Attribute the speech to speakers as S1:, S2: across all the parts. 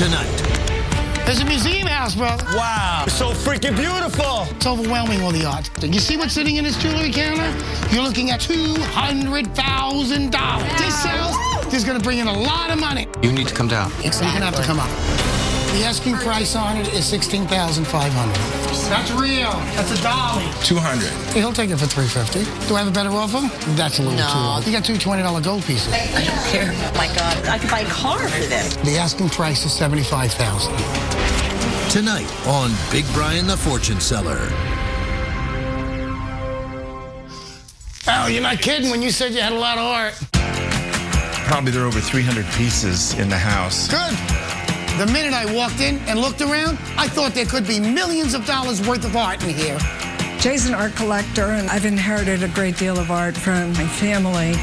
S1: Tonight.
S2: There's a museum house, brother.
S3: Wow, it's so freaking beautiful.
S2: It's overwhelming, all the art. You see what's sitting in this jewelry counter? You're looking at $200,000. This sells, this is gonna bring in a lot of money.
S4: You need to come down.
S2: Exactly. You're gonna have to come up. The asking price on it is $16,500. That's real. That's a dolly.
S3: 200.
S2: He'll take it for $350. Do I have a better offer? That's a little too low. You got two $20 gold pieces.
S5: I don't care. Oh my God, I could buy a car for this.
S2: The asking price is $75,000.
S1: Tonight on Big Brian the Fortune Seller.
S2: Oh, you're not kidding when you said you had a lot of art.
S3: Probably there are over 300 pieces in the house.
S2: Good. The minute I walked in and looked around, I thought there could be millions of dollars worth of art in here.
S6: Jay's an art collector, and I've inherited a great deal of art from my family.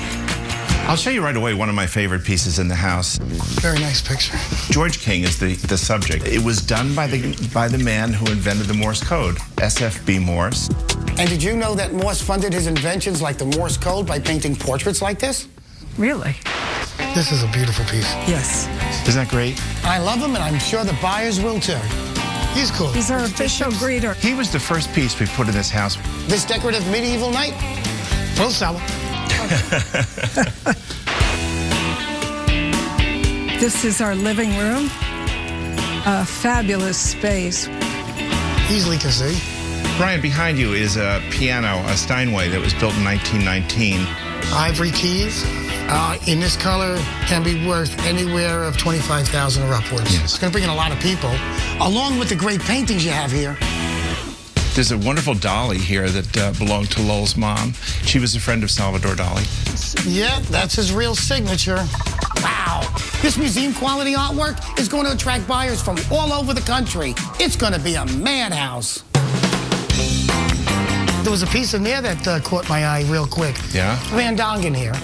S3: I'll show you right away one of my favorite pieces in the house.
S2: Very nice picture.
S3: George King is the subject. It was done by the man who invented the Morse code, SFB Morse.
S2: And did you know that Morse funded his inventions like the Morse code by painting portraits like this?
S6: Really?
S2: This is a beautiful piece.
S6: Yes.
S3: Isn't that great?
S2: I love him, and I'm sure the buyers will too. He's cool.
S6: He's our official greeter.
S3: He was the first piece we put in this house.
S2: This decorative medieval knight, we'll sell it.
S6: This is our living room. A fabulous space.
S2: Easily can see.
S3: Brian, behind you is a piano, a Steinway, that was built in 1919.
S2: Ivory keys in this color can be worth anywhere of $25,000 or upwards.
S3: Yes.
S2: It's going to bring in a lot of people, along with the great paintings you have here.
S3: There's a wonderful dolly here that belonged to Lowell's mom. She was a friend of Salvador Dali.
S2: Yeah, that's his real signature. Wow. This museum quality artwork is going to attract buyers from all over the country. It's going to be a madhouse. There was a piece in there that caught my eye real quick.
S3: Yeah?
S2: Van Dongen here.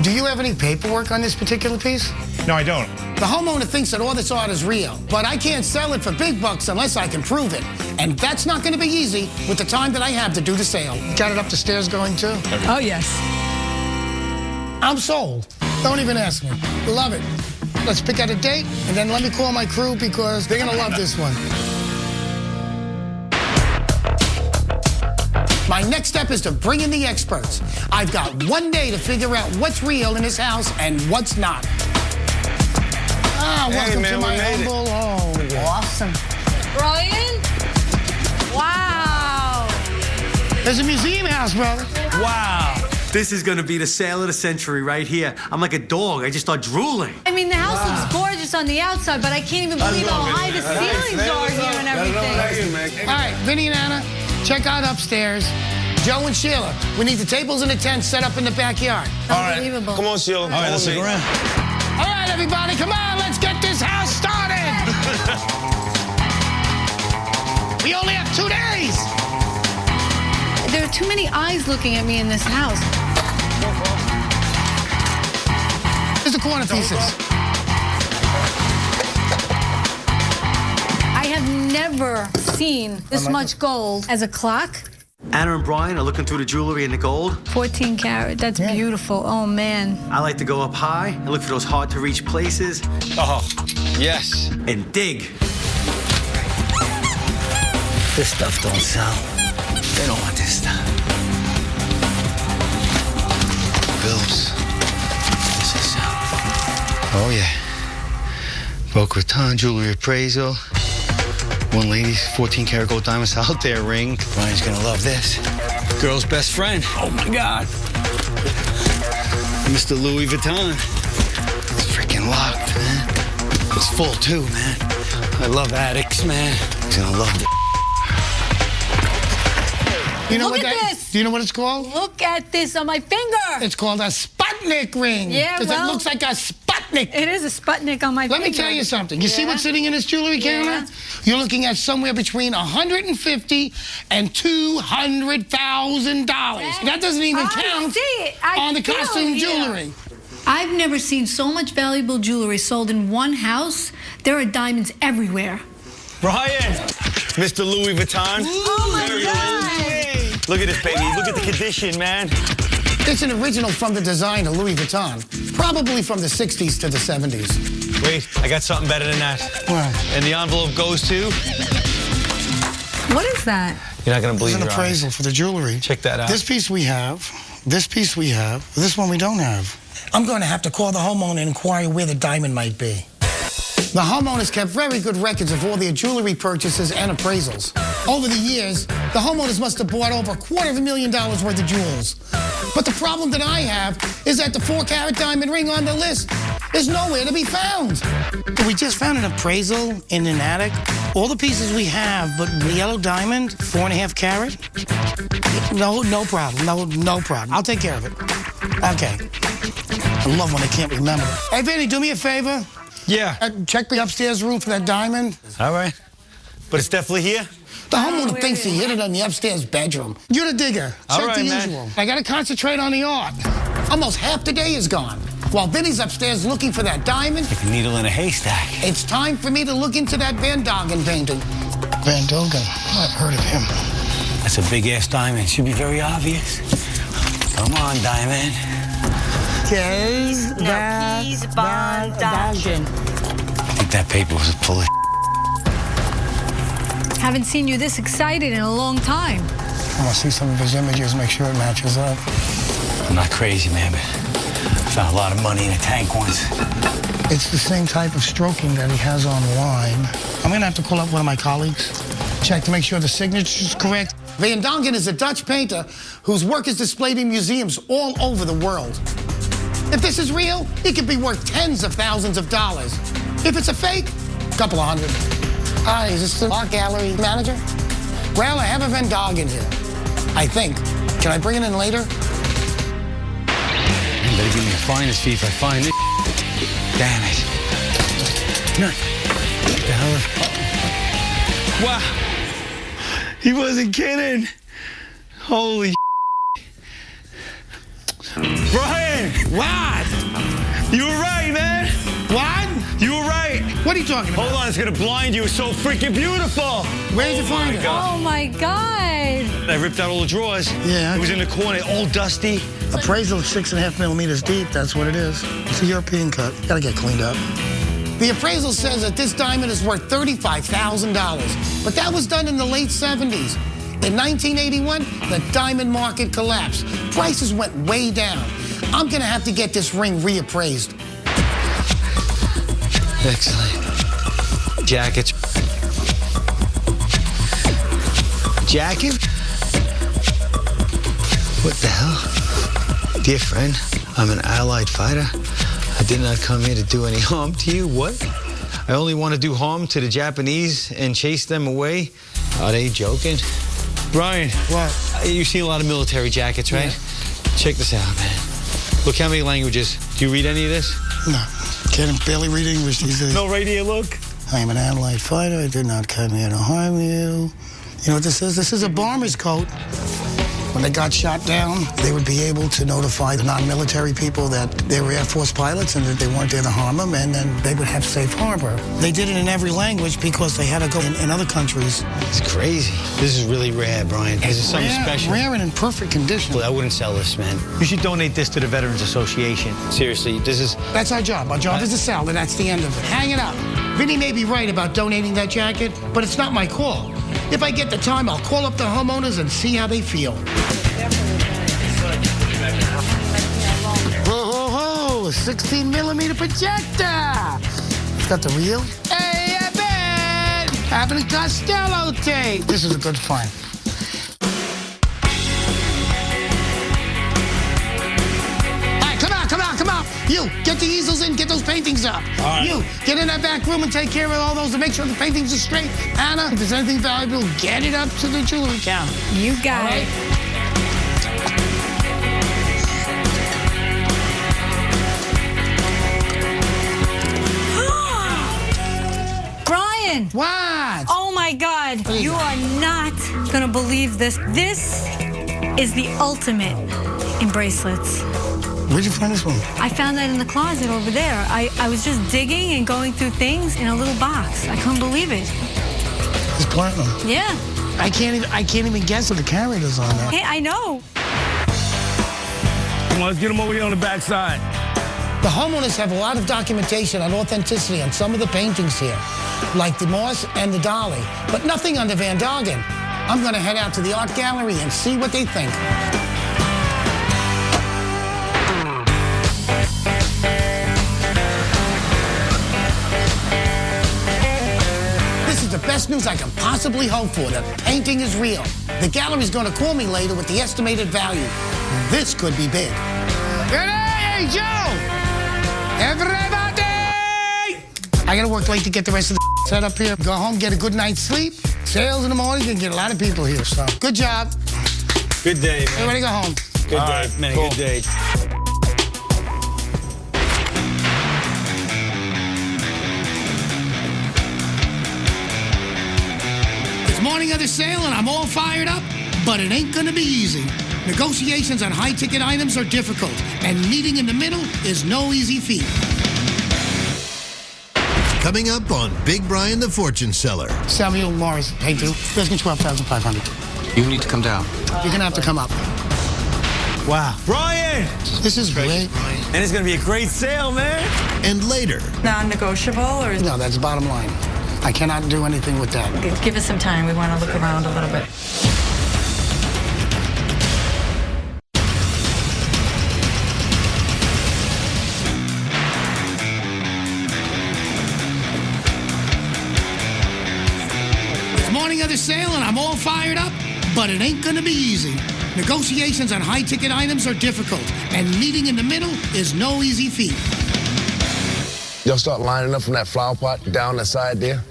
S2: Do you have any paperwork on this particular piece?
S3: No, I don't.
S2: The homeowner thinks that all this art is real, but I can't sell it for big bucks unless I can prove it. And that's not going to be easy with the time that I have to do the sale. Got it up the stairs going too?
S6: Oh, yes.
S2: I'm sold. Don't even ask me. Love it. Let's pick out a date, and then let me call my crew because they're going to love this one. My next step is to bring in the experts. I've got 1 day to figure out what's real in this house and what's not. Welcome to my humble home.
S5: Awesome.
S7: Brian? Wow.
S2: There's a museum house, brother.
S8: Wow. This is gonna be the sale of the century right here. I'm like a dog. I just start drooling.
S7: I mean, the house looks gorgeous on the outside, but I can't even believe how high the ceilings are here and everything.
S2: All right, Vinny and Anna, check out upstairs. Joe and Sheila, we need the tables and the tents set up in the backyard.
S7: Unbelievable.
S9: Come on, Sheila.
S1: All right, let's look around.
S2: All right, everybody, come on, let's get this house started. We only have 2 days.
S7: There are too many eyes looking at me in this house.
S2: Here's the corner pieces.
S7: I have never seen this much gold as a clock.
S8: Anna and Brian are looking through the jewelry and the gold.
S7: 14 karat, that's beautiful. Oh, man.
S8: I like to go up high and look for those hard-to-reach places
S9: Oh, yes.
S8: and dig.
S9: This stuff don't sell. They don't want this stuff. Bills. This will sell. Oh, yeah. Boca Raton jewelry appraisal. One lady's 14 karat gold diamonds out there ring. Brian's gonna love this. Girl's best friend. Oh my God. Mr. Louis Vuitton. It's freaking locked, man. It's full too, man. I love attics, man. He's gonna love it.
S2: You know
S7: Look
S2: what
S7: at
S2: that,
S7: this.
S2: Do you know what it's called?
S7: Look at this on my finger.
S2: It's called a Sputnik ring.
S7: Yeah,
S2: Because
S7: well-
S2: it looks like a Sputnik.
S7: It is a Sputnik on my
S2: Let
S7: finger.
S2: me tell you something. You see
S7: Yeah.
S2: what's sitting in this jewelry counter?
S7: Yeah.
S2: You're looking at somewhere between $150,000 and $200,000. That doesn't even
S7: I
S2: count
S7: see it. I
S2: on the
S7: feel
S2: costume
S7: it.
S2: jewelry.
S7: I've never seen so much valuable jewelry sold in one house. There are diamonds everywhere.
S9: Brian! Mr. Louis Vuitton.
S7: Oh, my God.
S9: Look at this, baby. Look at the condition, man.
S2: It's an original from the designer, Louis Vuitton. Probably from the 60s to the 70s.
S9: Wait, I got something better than that.
S2: What?
S9: And the envelope goes to...
S7: What is that?
S9: You're not gonna
S2: It's
S9: believe
S2: an
S9: your
S2: appraisal
S9: eyes.
S2: for the jewelry.
S9: Check that out.
S2: This piece we have, this piece we have, this one we don't have. I'm going to have to call the homeowner and inquire where the diamond might be. The homeowners kept very good records of all their jewelry purchases and appraisals. Over the years, the homeowners must have bought over $250,000 worth of jewels. But the problem that I have is that the 4-carat diamond ring on the list is nowhere to be found. We just found an appraisal in an attic. All the pieces we have, but the yellow diamond, 4.5 carat. No problem. No problem. I'll take care of it. Okay. I love when I can't remember. Hey, Vinny, do me a favor.
S9: Yeah.
S2: Check the upstairs room for that diamond.
S9: All right. But it's definitely here?
S2: The homeowner thinks he hid it in the upstairs bedroom. You're the digger.
S9: All
S2: Check
S9: right,
S2: the
S9: man.
S2: usual. I gotta concentrate on the art. Almost half the day is gone. While Vinny's upstairs looking for that diamond,
S9: Like a needle in a haystack.
S2: it's time for me to look into that Van Dogen painting. Van Dogen? I've heard of him.
S9: That's a big-ass diamond. Should be very obvious. Come on, diamond.
S2: Kees
S5: Van Dogen.
S9: I think that paper was full of
S7: Haven't seen you this excited in a long time.
S2: I want to see some of his images, make sure it matches up.
S9: I'm not crazy, man, but I found a lot of money in a tank once.
S2: It's the same type of stroking that he has online. I'm gonna have to call up one of my colleagues, check to make sure the signature's correct. Van Dogen is a Dutch painter whose work is displayed in museums all over the world. If this is real, it could be worth tens of thousands of dollars. If it's a fake, a couple of hundred. Hi, is this the art gallery manager? Well, I have a Van Dogen here, I think. Can I bring it in later?
S9: You better give me a finder's fee if I find it. Damn it. No. What the hell? Wow. He wasn't kidding. Holy Brian!
S2: What?
S9: You were right, man.
S2: What?
S9: You were right.
S2: What are you talking about?
S9: Hold on, it's gonna blind you. It's so freaking beautiful.
S2: Where did you find it?
S7: Oh my God.
S9: I ripped out all the drawers.
S2: Yeah.
S9: It was in the corner, all dusty.
S2: Appraisal is 6.5 millimeters deep. That's what it is. It's a European cut. Gotta get cleaned up. The appraisal says that this diamond is worth $35,000, but that was done in the late 70s. In 1981, the diamond market collapsed. Prices went way down. I'm gonna have to get this ring reappraised.
S9: Excellent. Jackets. Jacket? What the hell? Dear friend, I'm an allied fighter. I did not come here to do any harm to you. What? I only want to do harm to the Japanese and chase them away? Are they joking? Brian.
S2: What?
S9: You've seen a lot of military jackets, right? Yeah. Check this out, man. Look how many languages. Do you read any of this?
S2: No. Can't barely read English these days.
S9: No, right here, look.
S2: I am an allied fighter. I did not come here to harm you. You know what this is? This is a bomber's coat. When they got shot down, they would be able to notify the non-military people that they were Air Force pilots and that they weren't there to harm them, and then they would have safe harbor. They did it in every language because they had to go in other countries.
S9: It's crazy. This is really rare, Brian. This is something special.
S2: Rare and in perfect condition.
S9: I wouldn't sell this, man. You should donate this to the Veterans Association. Seriously, this is...
S2: That's our job. Our job is to sell, and that's the end of it. Hang it up. Vinny may be right about donating that jacket, but it's not my call. If I get the time, I'll call up the homeowners and see how they feel. Ho, ho, ho, a 16 millimeter projector. It's got the reel. Hey, I bet. Abbott and Costello tape. This is a good find. All right, come on. You, get the easels in, get those paintings up.
S9: All right.
S2: You, get in that back room and take care of all those to make sure the paintings are straight. Anna, if there's anything valuable, get it up to the jewelry counter.
S7: You got
S2: All right?
S7: it. Brian!
S2: What?
S7: Oh my God.
S2: There you
S7: You
S2: go.
S7: are not gonna believe this. This is the ultimate in bracelets.
S2: Where'd you find this one?
S7: I found that in the closet over there. I was just digging and going through things in a little box. I couldn't believe it.
S2: It's platinum.
S7: Yeah.
S2: I can't even guess what the carat is on that.
S7: Hey, I know.
S4: Come on, let's get him over here on the backside.
S2: The homeowners have a lot of documentation on authenticity on some of the paintings here, like the Morse and the Dolly, but nothing on the Van Doggen. I'm going to head out to the art gallery and see what they think. This is the best news I can possibly hope for. The painting is real. The gallery's going to call me later with the estimated value. This could be big. Good day, Joe! Everybody! I gotta work late to get the rest of the set up here. Go home, get a good night's sleep. Sales in the morning, can get a lot of people here, so good job.
S4: Good day, man.
S2: Everybody go home.
S4: Good day, man. Cool. Good day.
S2: It's morning of the sale and I'm all fired up, but it ain't gonna be easy. Negotiations on high-ticket items are difficult, and meeting in the middle is no easy feat.
S1: Coming up on Big Brian the Fortune Seller.
S2: Samuel Morris, paid to. There's me $12,500.
S9: You need to come down.
S2: You're gonna have to come up.
S4: Wow. Brian!
S2: This is great.
S4: And it's gonna be a great sale, man.
S1: And later,
S6: Non-negotiable or?
S2: No, that's the bottom line. I cannot do anything with that.
S5: Give us some time. We want to look around a little bit.
S2: Morning of the sale and I'm all fired up, but it ain't gonna be easy. Negotiations on high-ticket items are difficult, and meeting in the middle is no easy feat.
S10: Y'all start lining up from that flower pot down that side there.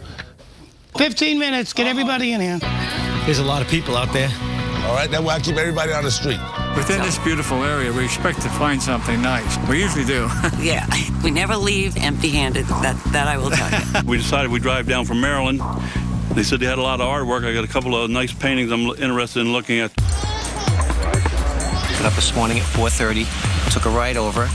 S2: 15 minutes, get everybody in here.
S4: There's a lot of people out there.
S10: All right, that way I keep everybody on the street.
S11: Within this beautiful area, we expect to find something nice. We usually do.
S12: Yeah, we never leave empty-handed, that I will tell you.
S13: We decided we'd drive down from Maryland. They said they had a lot of artwork. I got a couple of nice paintings I'm interested in looking at.
S14: Got up this morning at 4:30, took a ride over,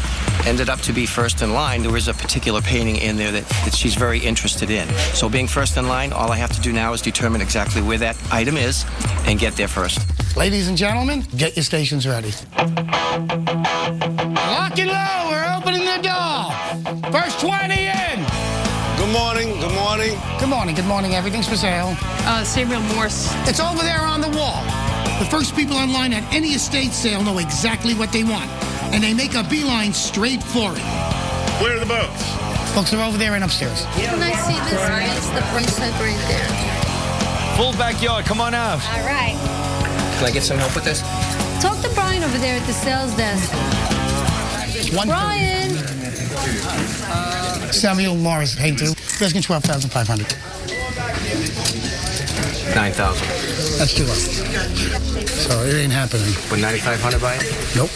S14: ended up to be first in line. There was a particular painting in there that she's very interested in. So being first in line, all I have to do now is determine exactly where that item is and get there first.
S2: Ladies and gentlemen, get your stations ready. Lock and low, we're opening the door. First 20 in.
S10: Good morning, good morning.
S2: Good morning, good morning. Everything's for sale.
S7: Samuel Morse.
S2: It's over there on the wall. The first people online at any estate sale know exactly what they want, and they make a beeline straight for it.
S3: Where are the boats?
S2: Books are over there and upstairs.
S7: Can I see this? It's the bracelet right there.
S4: Full backyard, come on out.
S7: All right.
S14: Can I get some help with this?
S7: Talk to Brian over there at the sales desk. Brian!
S2: Samuel Morris, paid to. There's me $12,500.
S14: 9,000.
S2: That's too low. So it ain't happening.
S14: Would 9,500 buy it?
S2: Nope.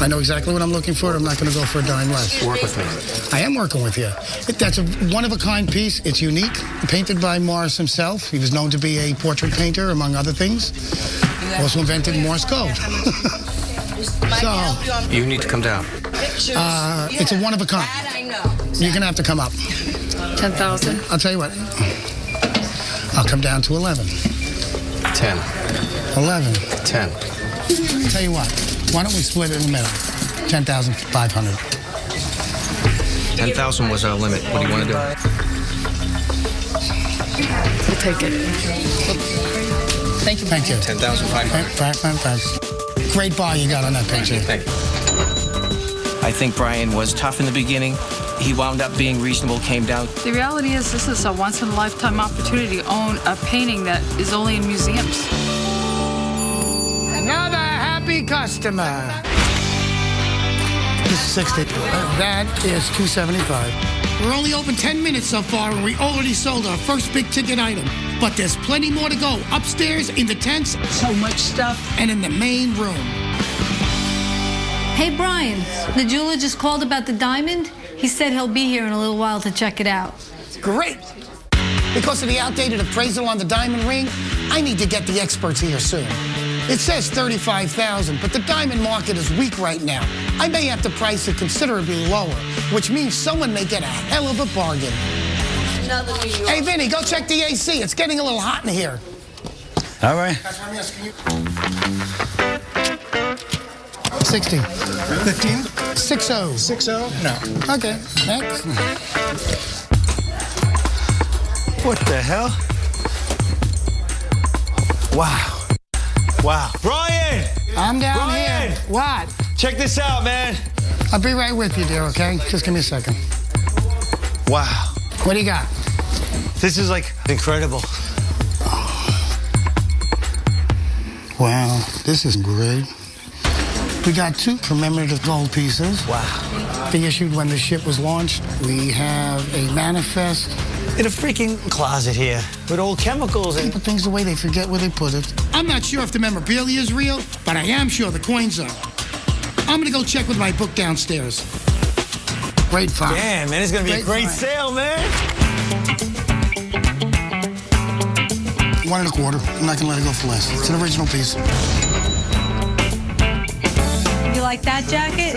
S2: I know exactly what I'm looking for. I'm not going to go for a dime less.
S14: Work with me.
S2: I am working with you. That's a one-of-a-kind piece. It's unique. Painted by Morris himself. He was known to be a portrait painter, among other things. Also invented Morse code. So
S14: you need to come down.
S2: it's a one-of-a-kind. You're going to have to come up.
S7: 10,000.
S2: I'll tell you what. I'll come down to 11.
S14: 10.
S2: 11.
S14: 10.
S2: I'll tell you what. Why don't we split it in the middle? 10,500.
S14: 10,000 was our limit. What do you want to do?
S7: We'll take it. Thank you.
S2: Thank you.
S14: 10,500.
S2: Thanks. Great bar you got on that picture.
S14: Thank you. I think Brian was tough in the beginning. He wound up being reasonable, came down.
S15: The reality is this is a once-in-a-lifetime opportunity to own a painting that is only in museums.
S2: Another happy customer. This is 60. That is 275. We're only open 10 minutes so far, and we already sold our first big-ticket item. But there's plenty more to go. Upstairs, in the tents, so much stuff, and in the main room.
S7: Hey, Brian, the jeweler just called about the diamond. He said he'll be here in a little while to check it out.
S2: Great. Because of the outdated appraisal on the diamond ring, I need to get the experts here soon. It says $35,000, but the diamond market is weak right now. I may have to price it considerably lower, which means someone may get a hell of a bargain. Hey, Vinny, go check the AC. It's getting a little hot in here.
S4: All right.
S2: 60. 15? 60.
S16: 60? No.
S2: Okay, next.
S4: What the hell? Wow. Wow. Brian!
S2: I'm down
S4: Brian!
S2: here. What?
S4: Check this out, man.
S2: I'll be right with you, dear, okay? Just give me a second.
S4: Wow.
S2: What do you got?
S4: This is like incredible.
S2: Wow, this is great. We got 2 commemorative gold pieces.
S4: Wow.
S2: They issued when the ship was launched. We have a manifest.
S4: In a freaking closet here with old chemicals and...
S2: People things the way they forget where they put it. I'm not sure if the memorabilia is real, but I am sure the coins are. I'm gonna go check with my book downstairs. Great find.
S4: Damn, man, it's gonna be a great sale, man.
S2: 1 1/4. I'm not gonna let it go for less. It's an original piece.
S7: You like that jacket?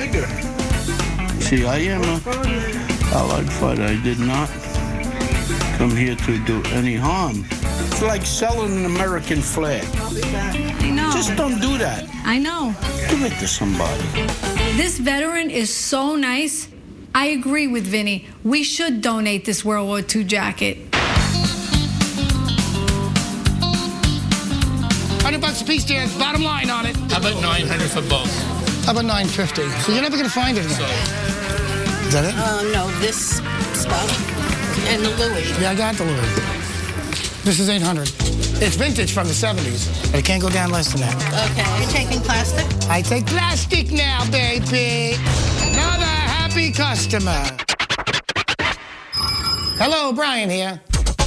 S17: See, I am a allied fighter. I did not come here to do any harm. It's like selling an American flag.
S7: I know.
S17: Just don't do that.
S7: I know.
S17: Give it to somebody.
S7: This veteran is so nice. I agree with Vinny. We should donate this World War II jacket.
S2: $100 a piece, dear. Bottom line on it.
S16: How about 900 for both?
S2: How about 950? So you're never gonna find it again. Is that it?
S18: No, this stuff and the Louis.
S2: Yeah, I got the Louis. This is 800. It's vintage from the 70s, but it can't go down less than that.
S18: Okay. You're taking plastic?
S2: I take plastic now, baby. Another happy customer. Hello, Brian here.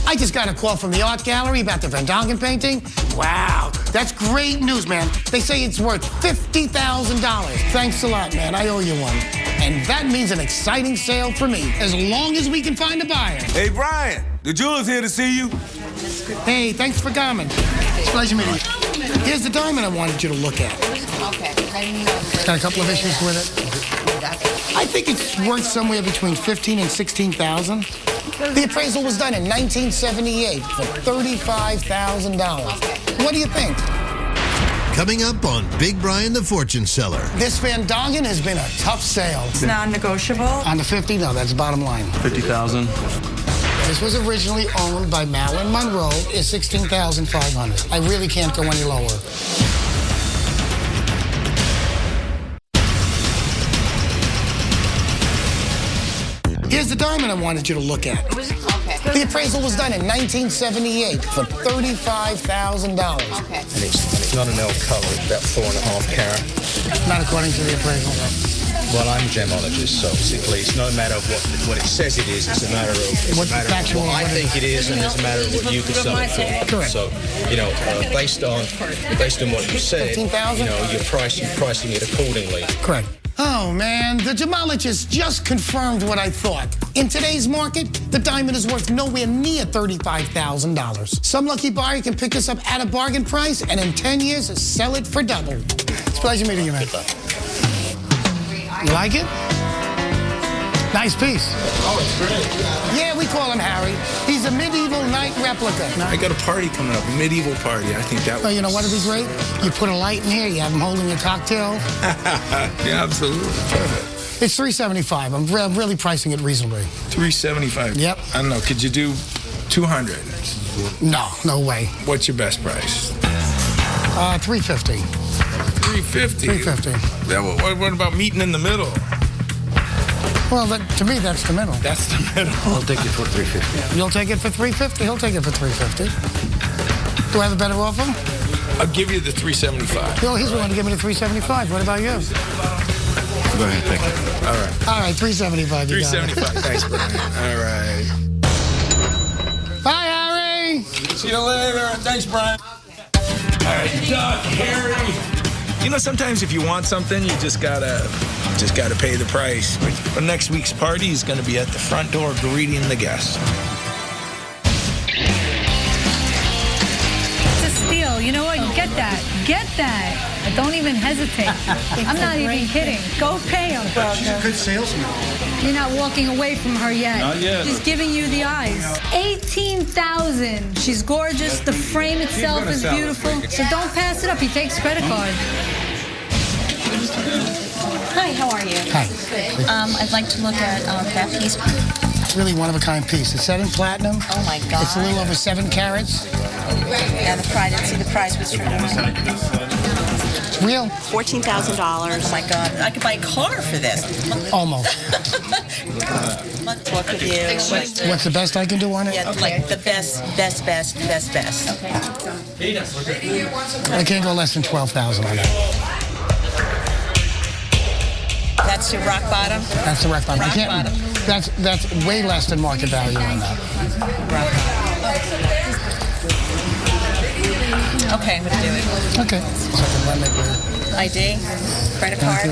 S2: I just got a call from the art gallery about the Van Dongen painting. Wow, that's great news, man. They say it's worth $50,000. Thanks a lot, man. I owe you one. And that means an exciting sale for me, as long as we can find a buyer.
S19: Hey, Brian, the jeweler's here to see you.
S2: Hey, thanks for coming. It's a pleasure meeting you. Here's the diamond I wanted you to look at.
S18: Okay.
S2: Got a couple of issues with it. I think it's worth somewhere between $15,000 and $16,000. The appraisal was done in 1978 for $35,000. What do you think?
S1: Coming up on Big Brian the Fortune Seller.
S2: This Van Dongen has been a tough sale.
S5: It's non-negotiable.
S2: On the 50, no, that's bottom line.
S13: 50,000.
S2: This was originally owned by Marilyn Monroe. It's $16,500. I really can't go any lower. Here's the diamond I wanted you to look at.
S18: Okay.
S2: The appraisal was done in 1978 for $35,000.
S18: Okay.
S16: And it's not an L color, it's about 4.5 carat.
S2: Not according to the appraisal.
S16: Well, I'm a gemologist, so basically it's no matter what it says it is, it's a matter of what I think it is, and it's a matter of what you can sell it for.
S2: Correct.
S16: So, you know, based on what you said,
S2: 15,000?
S16: you know, you're pricing it accordingly.
S2: Correct. Oh, man, the gemologist just confirmed what I thought. In today's market, the diamond is worth nowhere near $35,000. Some lucky buyer can pick this up at a bargain price and in 10 years sell it for double. It's a pleasure meeting you, man. You like it? Nice piece.
S19: Oh, it's great.
S2: Yeah, we call him Harry. He's a medieval knight replica.
S19: I got a party coming up, a medieval party. I think that
S2: Oh, you know what would be great? You put a light in here, you have him holding a cocktail.
S19: Yeah, absolutely. Perfect.
S2: It's $375. I'm really pricing it reasonably.
S19: $375.
S2: Yep.
S19: I don't know. Could you do $200?
S2: No, no way.
S19: What's your best price?
S2: $350.
S19: $350.
S2: $350.
S19: Yeah, what about meeting in the middle?
S2: Well, to me, that's the middle.
S19: That's the middle.
S16: I'll take it for $350.
S2: You'll take it for $350. He'll take it for $350. Do I have a better offer?
S19: I'll give you the $375.
S2: Well, he's willing to give me the $375. What about you?
S16: Go ahead, thank you.
S19: All right.
S2: All right, $375. You got it.
S19: $375. Thanks, Brian. All right.
S2: Bye, Harry.
S19: See you later. Thanks, Brian. All right, Doc, Harry. You know, sometimes if you want something, you just gotta pay the price. But next week's party is gonna be at the front door greeting the guests.
S7: It's a steal. You know what? Get that. Get that. Don't even hesitate. I'm not even kidding. Go pay him.
S2: She's a good salesman.
S7: You're not walking away from her yet.
S13: Not yet.
S7: She's giving you the eyes. $18,000. She's gorgeous. The frame itself is beautiful. So don't pass it up. He takes credit card.
S18: Hi, how are you?
S2: Hi.
S18: I'd like to look at that piece.
S2: It's really one-of-a-kind piece. It's set in platinum.
S18: Oh, my God.
S2: It's a little over 7 carats.
S18: Yeah, the price. Didn't see the price was turned around.
S2: It's real.
S18: $14,000. Oh, my God. I could buy a car for this.
S2: Almost.
S18: What could you...
S2: What's the best I can do on it?
S18: Yeah, like the best. Okay.
S2: I can't go less than 12,000 on that.
S18: That's your rock bottom?
S2: That's the rock bottom.
S18: Rock
S2: I can't.
S18: bottom.
S2: That's way less than market value on that.
S18: Okay, I'm going to do it.
S2: Okay.
S18: ID? Credit card?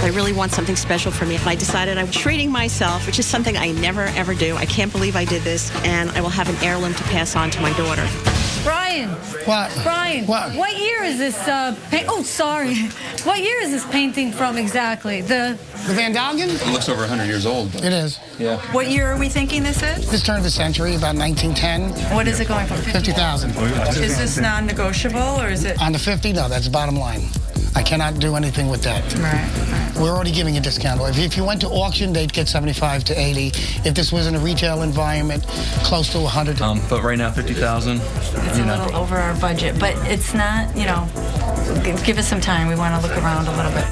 S20: I really want something special for me. I decided I'm treating myself, which is something I never, ever do. I can't believe I did this, and I will have an heirloom to pass on to my daughter.
S7: Brian.
S2: What?
S7: Brian.
S2: What
S7: year is this oh, sorry. What year is this painting from exactly? The
S2: Van Gogh?
S21: It looks over 100 years old.
S2: It is.
S21: Yeah.
S18: What year are we thinking this is?
S2: This turn of the century, about 1910.
S18: What is it going for?
S2: 50,000.
S18: Is this non-negotiable, or is it?
S2: On the 50, no, that's the bottom line. I cannot do anything with that.
S18: Right.
S2: We're already giving a discount. If you went to auction, they'd get 75 to 80. If this was in a retail environment, close to 100.
S21: But right now, 50,000.
S5: It's a little over our budget, but it's not, give us some time. We want to look around a little bit.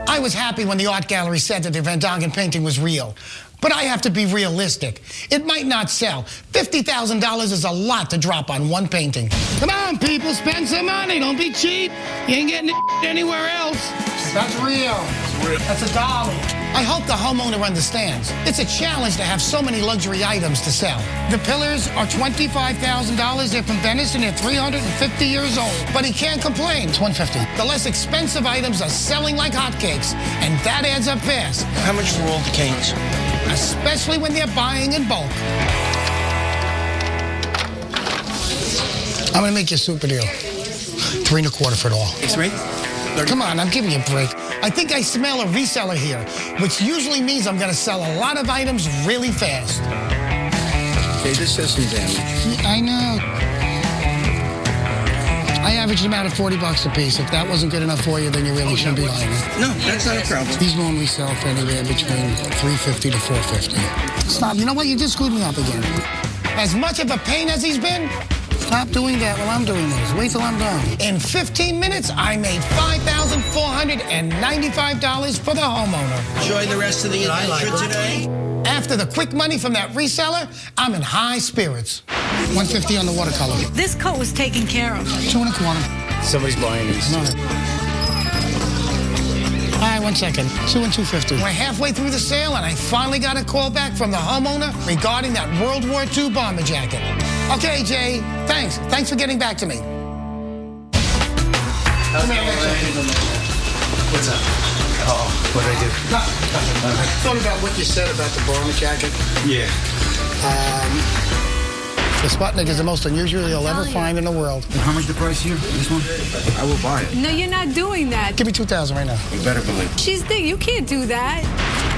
S2: I was happy when the art gallery said that the Van Gogh painting was real. But I have to be realistic. It might not sell. $50,000 is a lot to drop on one painting. Come on, people, spend some money. Don't be cheap. You ain't getting it anywhere else. That's real. That's $1. I hope the homeowner understands. It's a challenge to have so many luxury items to sell. The pillars are $25,000. They're from Venice and they're 350 years old. But he can't complain. It's $150. The less expensive items are selling like hotcakes, and that adds up fast.
S4: How much for all the canes?
S2: Especially when they're buying in bulk. I'm gonna make you a super deal. $3 1/4 for it all.
S4: $3?
S2: Come on, I'm giving you a break. I think I smell a reseller here, which usually means I'm gonna sell a lot of items really fast.
S4: Okay, this says some damage.
S2: I know. I averaged them out at $40 a piece. If that wasn't good enough for you, then you really shouldn't be buying them.
S4: No, that's not a problem.
S2: These normally sell for anywhere between $350 to $450. Stop. You know what? You just screwed me up again. As much of a pain as he's been, stop doing that while I'm doing this. Wait till I'm done. In 15 minutes, I made $5,495 for the homeowner.
S4: Enjoy the rest of the adventure today.
S2: After the quick money from that reseller, I'm in high spirits. $150 on the watercolor.
S7: This coat was taken care of.
S2: $2 1/4.
S4: Somebody's buying these.
S2: No. All right, 1 second. $2 250. We're halfway through the sale, and I finally got a call back from the homeowner regarding that World War II bomber jacket. Okay, Jay. Thanks. Thanks for getting back to me.
S9: What's up? Oh, what did I do?
S2: Thought about what you said about the bomber jacket.
S9: Yeah.
S2: The Sputnik is the most unusual you'll ever find in the world.
S9: And how much the price here? This one? I will buy it.
S7: No, you're not doing that.
S2: Give me $2,000 right now.
S9: You better believe it.
S7: She's big. You can't do that.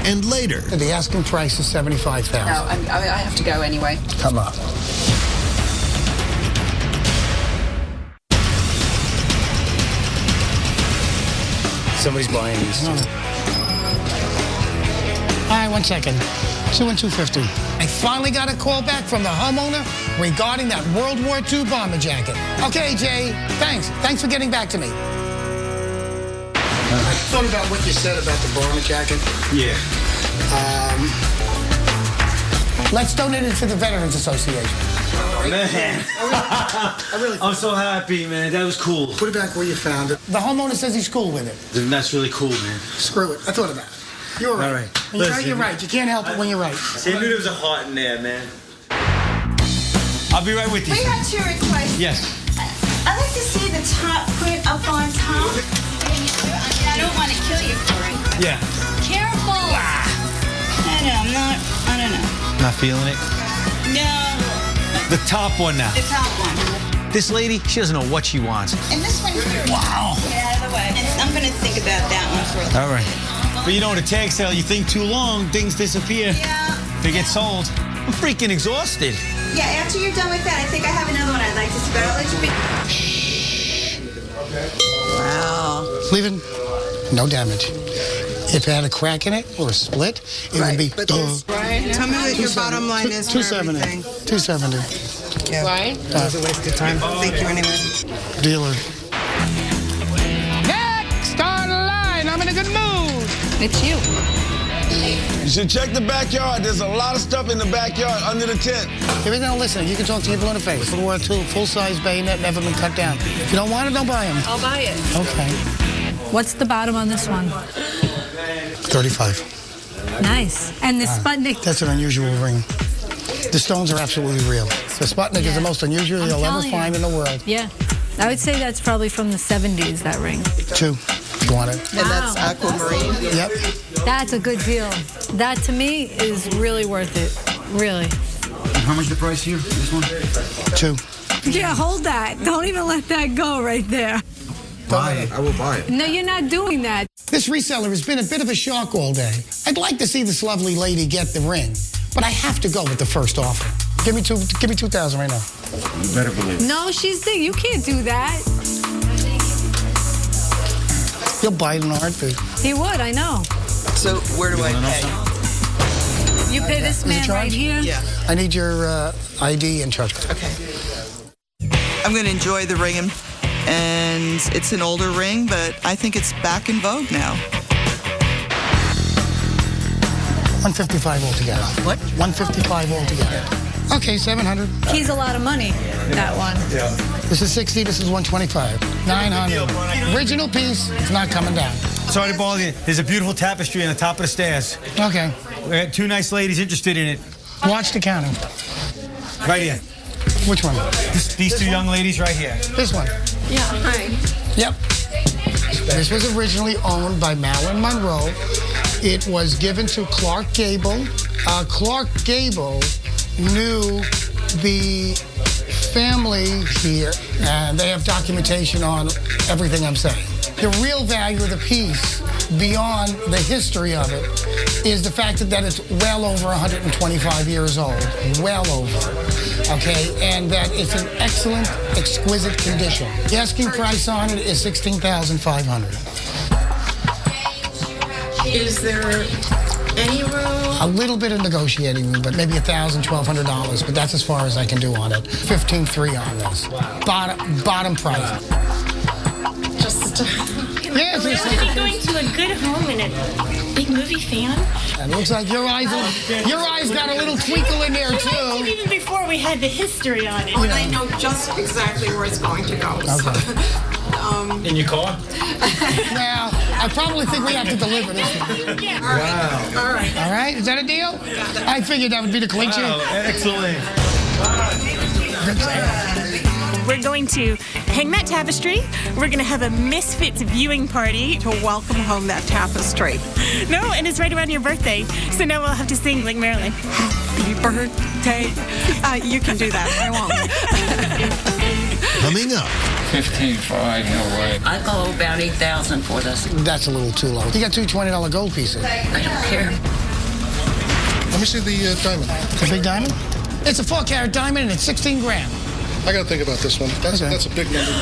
S1: And later,
S2: the asking price is $75,000.
S18: No, I have to go anyway.
S2: Come on.
S4: Somebody's buying these.
S2: No. All right, 1 second. $2 250. I finally got a call back from the homeowner regarding that World War II bomber jacket. Okay, Jay. Thanks. Thanks for getting back to me. Thought about what you said about the bomber jacket.
S9: Yeah.
S2: Let's donate it to the Veterans Association.
S8: Oh, man. I'm so happy, man. That was cool.
S2: Put it back where you found it. The homeowner says he's cool with it.
S8: That's really cool, man.
S2: Screw it. I thought about it. You're right.
S8: All right.
S2: You're right. You can't help it when you're right.
S8: See, I knew there was a heart in there, man. I'll be right with you.
S18: We have two requests.
S8: Yes.
S18: I'd like to see the top print up on top. I don't want to kill you for it.
S8: Yeah.
S7: Careful.
S18: I don't know.
S8: Not feeling it?
S18: No.
S8: The top one now.
S18: The top one.
S8: This lady, she doesn't know what she wants.
S18: And this one here.
S8: Wow.
S18: Get out of the way. And I'm going to think about that one for a little.
S8: All right. But you know, at a tag sale, you think too long, things disappear.
S18: Yeah.
S8: They get sold. I'm freaking exhausted.
S18: Yeah, after you're done with that, I think I have another one I'd like to see, but I'll let you be.
S2: Wow. Leaving? No damage. If it had a crack in it or a split, it would be.
S6: Brian, tell me what your bottom line is for
S2: 270.
S6: everything.
S2: 270.
S6: Yeah. Brian? That was a waste of time. Thank you anyway.
S2: Dealer. Next on the line, I'm in a good mood.
S7: It's you.
S10: You should check the backyard. There's a lot of stuff in the backyard under the tent.
S2: If you don't listen, you can talk to your blue in the face. World War II, full-size bayonet, never been cut down. If you don't want it, don't buy them.
S7: I'll buy it.
S2: Okay.
S7: What's the bottom on this one?
S2: 35.
S7: Nice. And the Sputnik.
S2: That's an unusual ring. The stones are absolutely real. The Sputnik is the most unusual you'll ever find in the world.
S7: Yeah. I would say that's probably from the 70s, that ring.
S2: 2, if you want it.
S6: And that's aquamarine?
S2: Yep.
S7: That's a good deal. That, to me, is really worth it. Really.
S21: How much the price here? This one?
S2: 2.
S7: Yeah, hold that. Don't even let that go right there.
S21: Buy it. I will buy it.
S7: No, you're not doing that.
S2: This reseller has been a bit of a shock all day. I'd like to see this lovely lady get the ring, but I have to go with the first offer. Give me 2,000 right now.
S21: You better believe it.
S7: No, she's there. You can't do that.
S2: You'll buy it in a heartbeat.
S7: He would, I know.
S6: So where do I pay?
S7: You pay this man right here?
S6: Yeah.
S2: I need your ID and charge card.
S6: Okay. I'm going to enjoy the ring, and it's an older ring, but I think it's back in vogue now.
S2: 155 altogether. What? 155 altogether. Okay, 700.
S7: He's a lot of money, that one.
S2: Yeah. This is 60, this is 125. 900. Original piece, it's not coming down.
S8: Sorry to bother you. There's a beautiful tapestry on the top of the stairs.
S2: Okay.
S8: We got 2 nice ladies interested in it.
S2: Watch the counter.
S8: Right here.
S2: Which one?
S8: These 2 young ladies right here.
S2: This one.
S7: Yeah, hi.
S2: Yep. This was originally owned by Marilyn Monroe. It was given to Clark Gable. Clark Gable knew the family here, and they have documentation on everything I'm saying. The real value of the piece, beyond the history of it, is the fact that it's well over 125 years old. Well over. Okay? And that it's in excellent, exquisite condition. The asking price on it is $16,500.
S6: Is there any room?
S2: A little bit of negotiating room, but maybe $1,000, $1,200, but that's as far as I can do on it. 15.3 on this. Bottom price. Yes,
S18: We're really going to a good home and a big movie fan.
S2: And it looks like your eyes got a little twinkle in there too.
S18: Even before we had the history on it.
S6: And I know just exactly where it's going to go.
S2: Okay.
S6: So,
S8: In your car?
S2: Now, I probably think we have to deliver this one.
S18: Yeah.
S6: wow. All right.
S2: All right, is that a deal? I figured that would be the clincher.
S8: Oh, excellent.
S2: Good sale.
S18: We're going to hang that tapestry. We're going to have a Misfits viewing party.
S6: To welcome home that tapestry.
S18: No, and it's right around your birthday. So now we'll have to sing like Marilyn. Happy birthday.
S6: You can do that. I won't.
S1: Coming up.
S21: 15.5, no way.
S12: I go about 8,000 for this.
S2: That's a little too low. You got 2 $20 gold pieces.
S12: I don't care.
S10: Let me see the diamond.
S2: The big diamond? It's a 4-carat diamond and it's 16 grand.
S10: I got to think about this one. That's a big number.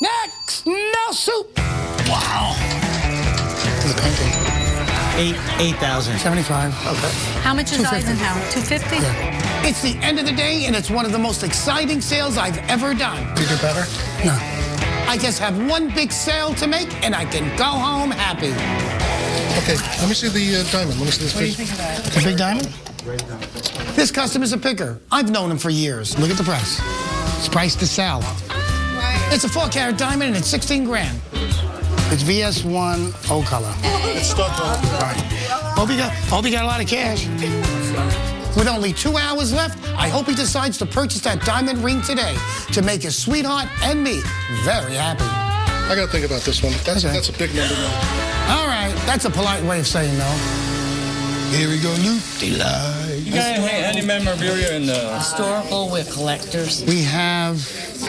S2: Next, no soup. Wow. The painting.
S8: 8,000.
S2: 75. Okay.
S7: How much is
S2: 250.
S7: Eisenhower? 250?
S2: Yeah. It's the end of the day, and it's one of the most exciting sales I've ever done.
S10: You do better?
S2: No. I just have one big sale to make, and I can go home happy.
S10: Okay, let me see the diamond. Let me see this piece.
S2: The big diamond? This customer's a picker. I've known him for years. Look at the price. It's priced to sell. It's a 4-carat diamond, and it's 16 grand. It's VS1 O color. Hope you got a lot of cash. With only 2 hours left, I hope he decides to purchase that diamond ring today to make his sweetheart and me very happy.
S10: I got to think about this one. That's a big number now.
S2: All right, that's a polite way of saying no. Here we go, Luke. Delight.
S21: You guys have any memorabilia in the...
S12: Historical, we're collectors.
S2: We have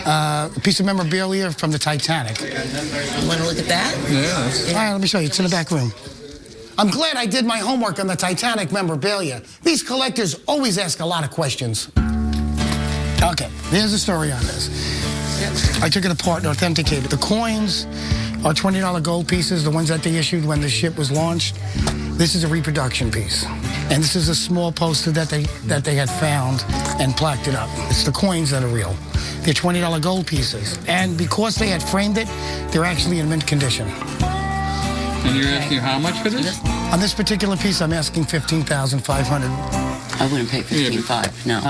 S2: a piece of memorabilia from the Titanic.
S12: You want to look at that?
S21: Yeah.
S2: All right, let me show you. It's in the back room. I'm glad I did my homework on the Titanic memorabilia. These collectors always ask a lot of questions. Okay, here's the story on this. I took it apart and authenticated. The coins are $20 gold pieces, the ones that they issued when the ship was launched. This is a reproduction piece. And this is a small poster that they had found and plaqued it up. It's the coins that are real. They're $20 gold pieces. And because they had framed it, they're actually in mint condition.
S21: And you're asking how much for this?
S2: On this particular piece, I'm asking $15,500.
S12: I wouldn't pay $15,500, no.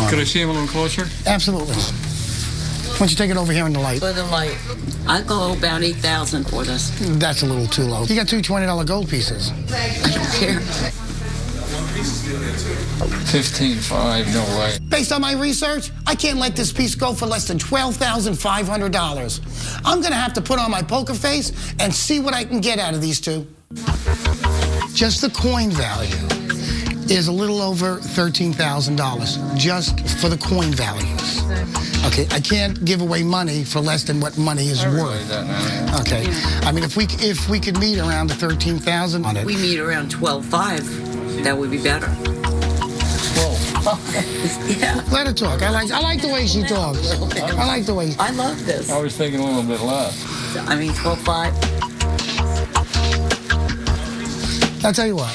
S21: Could I see him a little closer?
S2: Absolutely. Why don't you take it over here in the light?
S12: For the light. I'd go about $8,000 for this.
S2: That's a little too low. You got two $20 gold pieces.
S12: I don't care.
S21: $15,500, no way.
S2: Based on my research, I can't let this piece go for less than $12,500. I'm gonna have to put on my poker face and see what I can get out of these two. Just the coin value is a little over $13,000, just for the coin values. Okay, I can't give away money for less than what money is worth. Okay, I mean, if we could meet around the $13,000 on it.
S12: We meet around $12,500. That would be better.
S2: Whoa. Yeah. Let her talk. I like the way she talks. I like the way.
S12: I love this.
S21: I was thinking a little bit less.
S12: I mean, $12,500.
S2: I'll tell you what.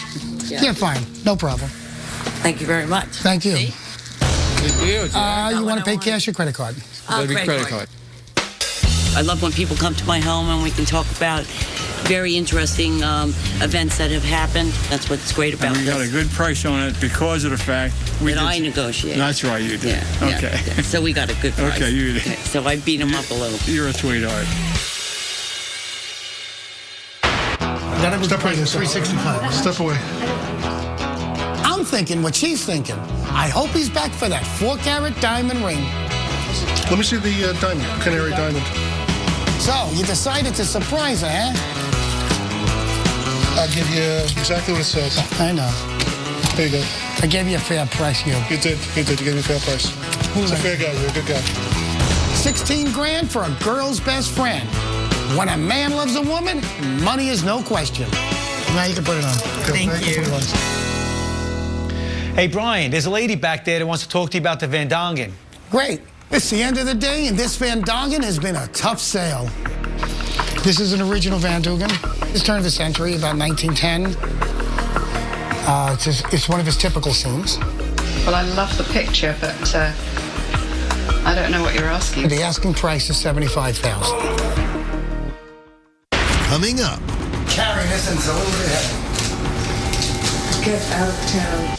S2: Yeah, fine. No problem.
S12: Thank you very much.
S2: Thank you.
S21: Good deal, Jack.
S2: You want to pay cash or credit card?
S21: Credit card.
S12: I love when people come to my home and we can talk about very interesting events that have happened. That's what's great about
S21: it. We got a good price on it because of the fact
S12: I negotiate.
S21: That's right, you did.
S12: Yeah.
S21: Okay.
S12: Yeah. So we got a good price.
S21: Okay, you did.
S12: Okay. So I beat him up a little.
S21: You're a sweetheart.
S2: Step away. 365.
S21: Step away.
S2: I'm thinking what she's thinking. I hope he's back for that 4-carat diamond ring.
S21: Let me see the diamond, canary diamond.
S2: So, you decided to surprise her, huh?
S21: I'll give you exactly what it says.
S2: I know.
S21: There you go.
S2: I gave you a fair price, you.
S21: You did. You gave me a fair price. Who's a fair guy? You're a good guy.
S2: 16 grand for a girl's best friend. When a man loves a woman, money is no question. Now you can put it on.
S4: Thank you. Hey, Brian, there's a lady back there that wants to talk to you about the Van Dongen.
S2: Great. It's the end of the day, and this Van Dongen has been a tough sale. This is an original Van Dongen. It's turn of the century, about 1910. It's one of his typical scenes.
S15: Well, I love the picture, but I don't know what you're asking.
S2: The asking price is $75,000.
S1: Coming up.
S2: Carry this and a little bit heavy.
S15: Get out of town.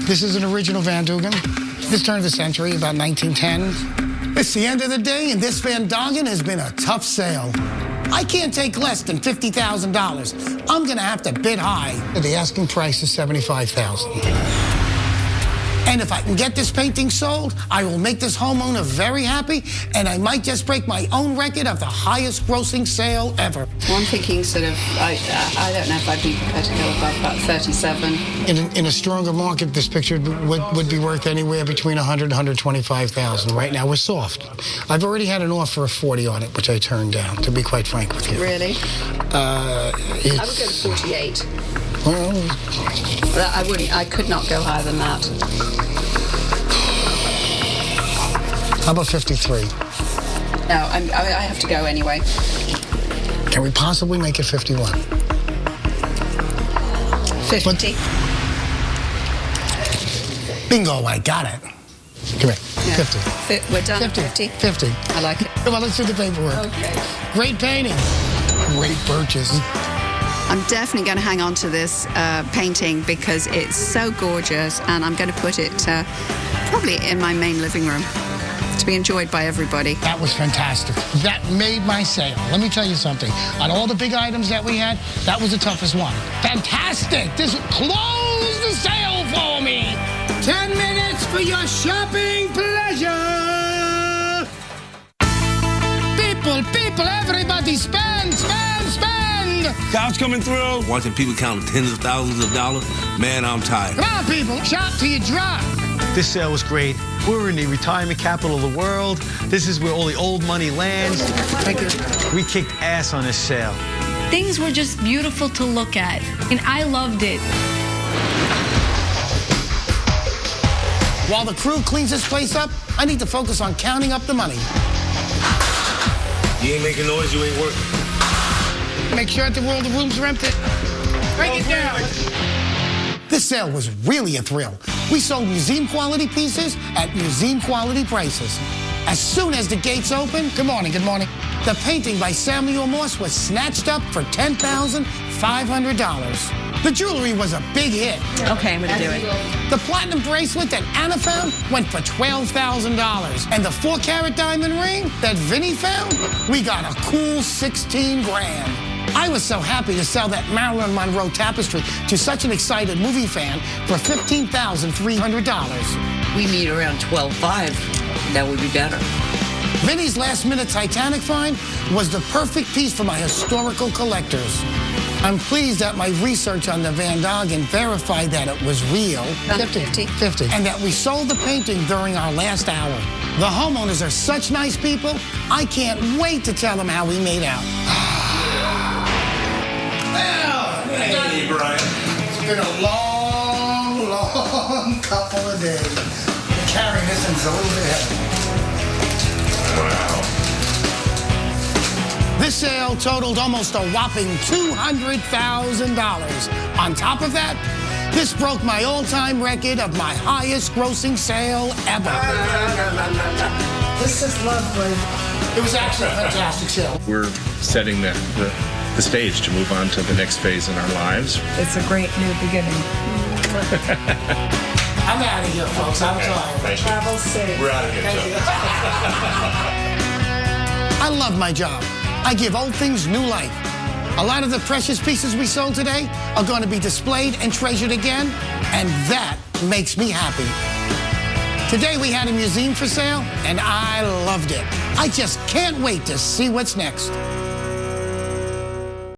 S2: This is an original Van Dongen. This turn of the century, about 1910. It's the end of the day, and this Van Dongen has been a tough sale. I can't take less than $50,000. I'm gonna have to bid high. The asking price is $75,000. And if I can get this painting sold, I will make this homeowner very happy, and I might just break my own record of the highest grossing sale ever.
S15: Well, I'm thinking sort of, I don't know if I'd be prepared to go above about 37.
S2: In a stronger market, this picture would be worth anywhere between $100,000 and $125,000. Right now, we're soft. I've already had an offer of $40,000 on it, which I turned down, to be quite frank with you.
S15: Really? I would go to 48.
S2: Well,
S15: I wouldn't. I could not go higher than that.
S2: How about 53?
S15: No, I have to go anyway.
S2: Can we possibly make it 51?
S15: 50.
S2: Bingo, I got it. Come here.
S15: Yeah.
S2: 50.
S15: We're done. 50.
S2: 50.
S15: I like it.
S2: Come on, let's do the paperwork.
S15: Okay.
S2: Great painting. Great purchase.
S15: I'm definitely going to hang on to this painting because it's so gorgeous, and I'm going to put it probably in my main living room to be enjoyed by everybody.
S2: That was fantastic. That made my sale. Let me tell you something. On all the big items that we had, that was the toughest one. Fantastic. This close the sale for me. 10 minutes for your shopping pleasure. People, everybody spend.
S21: Cops coming through.
S11: Watching people count tens of thousands of dollars, man, I'm tired.
S2: Come on, people. Shop till you drop.
S4: This sale was great. We're in the retirement capital of the world. This is where all the old money lands.
S2: Thank you.
S4: We kicked ass on this sale.
S7: Things were just beautiful to look at, and I loved it.
S2: While the crew cleans this place up, I need to focus on counting up the money.
S16: You ain't making noise, you ain't working.
S2: Make sure that all the rooms are empty. Break it down. This sale was really a thrill. We sold museum quality pieces at museum quality prices. As soon as the gates opened, good morning, the painting by Samuel Morse was snatched up for $10,500. The jewelry was a big hit.
S20: Okay, I'm gonna do it.
S2: The platinum bracelet that Anna found went for $12,000. And the 4-carat diamond ring that Vinny found, we got a cool 16 grand. I was so happy to sell that Marilyn Monroe tapestry to such an excited movie fan for $15,300.
S12: We meet around 12.5. That would be better.
S2: Vinny's last-minute Titanic find was the perfect piece for my historical collectors. I'm pleased that my research on the Van Doggen verified that it was real.
S15: 50.
S2: And that we sold the painting during our last hour. The homeowners are such nice people, I can't wait to tell them how we made out.
S19: Hey, Brian.
S2: It's been a long couple of days. Carrying this thing's a little bit heavy.
S19: Wow.
S2: This sale totaled almost a whopping $200,000. On top of that, this broke my all-time record of my highest grossing sale ever. This is lovely. It was actually a fantastic sale.
S3: We're setting the stage to move on to the next phase in our lives.
S5: It's a great new beginning.
S2: I'm out of here, folks. I'm tired.
S5: Travel safe.
S19: We're out of here, Joe.
S2: I love my job. I give old things new life. A lot of the precious pieces we sold today are going to be displayed and treasured again, and that makes me happy. Today we had a museum for sale, and I loved it. I just can't wait to see what's next.